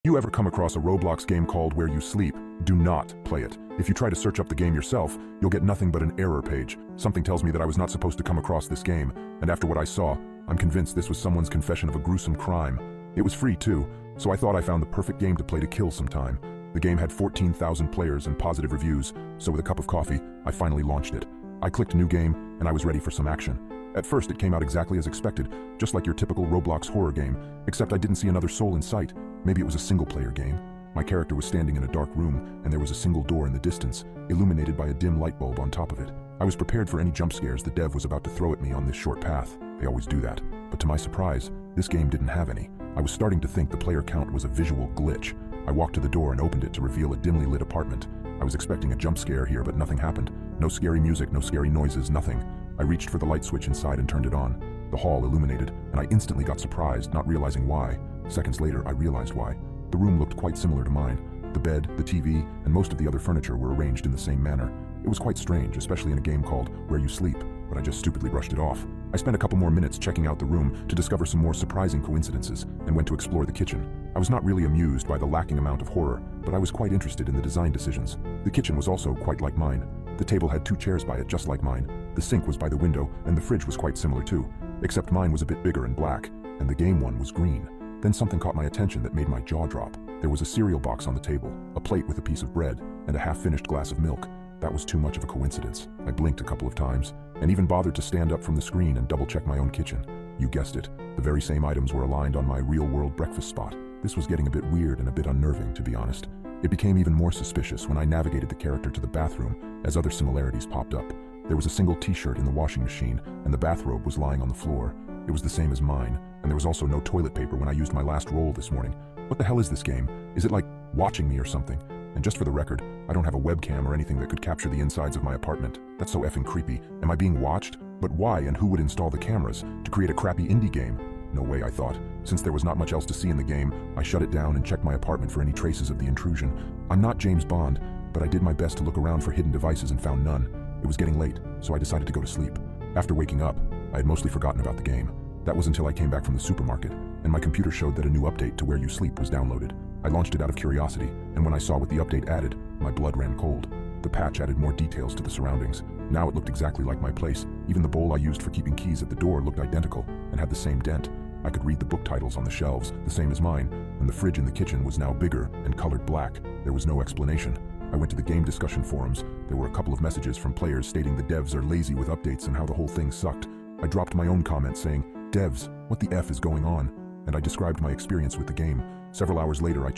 You ever come across a Roblox game called Where You Sleep? Do not play it. If you try to search up the game yourself, you'll get nothing but an error page. Something tells me that I was not supposed to come across this game, and after what I saw, I'm convinced this was someone's confession of a gruesome crime. It was free too, so I thought I found the perfect game to play to kill some time. The game had 14,000 players and positive reviews, so with a cup of coffee, I finally launched it. I clicked New Game, and I was ready for some action. At first, it came out exactly as expected, just like your typical Roblox horror game, except I didn't see another soul in sight. Maybe it was a single-player game. My character was standing in a dark room, and there was a single door in the distance, illuminated by a dim light bulb on top of it. I was prepared for any jump scares the dev was about to throw at me on this short path. They always do that. But to my surprise, this game didn't have any. I was starting to think the player count was a visual glitch. I walked to the door and opened it to reveal a dimly lit apartment. I was expecting a jump scare here, but nothing happened. No scary music, no scary noises, nothing. I reached for the light switch inside and turned it on. The hall illuminated, and I instantly got surprised, not realizing why. Seconds later, I realized why. The room looked quite similar to mine. The bed, the TV, and most of the other furniture were arranged in the same manner. It was quite strange, especially in a game called Where You Sleep, but I just stupidly brushed it off. I spent a couple more minutes checking out the room to discover some more surprising coincidences, and went to explore the kitchen. I was not really amused by the lacking amount of horror, but I was quite interested in the design decisions. The kitchen was also quite like mine. The table had 2 chairs by it just like mine. The sink was by the window, and the fridge was quite similar too, except mine was a bit bigger and black, and the game one was green. Then something caught my attention that made my jaw drop. There was a cereal box on the table, a plate with a piece of bread, and a half-finished glass of milk. That was too much of a coincidence. I blinked a couple of times, and even bothered to stand up from the screen and double-check my own kitchen. You guessed it, the very same items were aligned on my real-world breakfast spot. This was getting a bit weird and a bit unnerving, to be honest. It became even more suspicious when I navigated the character to the bathroom, as other similarities popped up. There was a single t-shirt in the washing machine, and the bathrobe was lying on the floor. It was the same as mine, and there was also no toilet paper when I used my last roll this morning. What the hell is this game? Is it like watching me or something? And just for the record, I don't have a webcam or anything that could capture the insides of my apartment. That's so effing creepy. Am I being watched? But why and who would install the cameras? To create a crappy indie game? No way, I thought. Since there was not much else to see in the game, I shut it down and checked my apartment for any traces of the intrusion. I'm not James Bond, but I did my best to look around for hidden devices and found none. It was getting late, so I decided to go to sleep. After waking up, I had mostly forgotten about the game. That was until I came back from the supermarket, and my computer showed that a new update to Where You Sleep was downloaded. I launched it out of curiosity, and when I saw what the update added, my blood ran cold. The patch added more details to the surroundings. Now it looked exactly like my place. Even the bowl I used for keeping keys at the door looked identical, and had the same dent. I could read the book titles on the shelves, the same as mine, and the fridge in the kitchen was now bigger and colored black. There was no explanation. I went to the game discussion forums. There were a couple of messages from players stating the devs are lazy with updates and how the whole thing sucked. I dropped my own comment saying, "Devs, what the F is going on?" And I described my experience with the game. Several hours later, I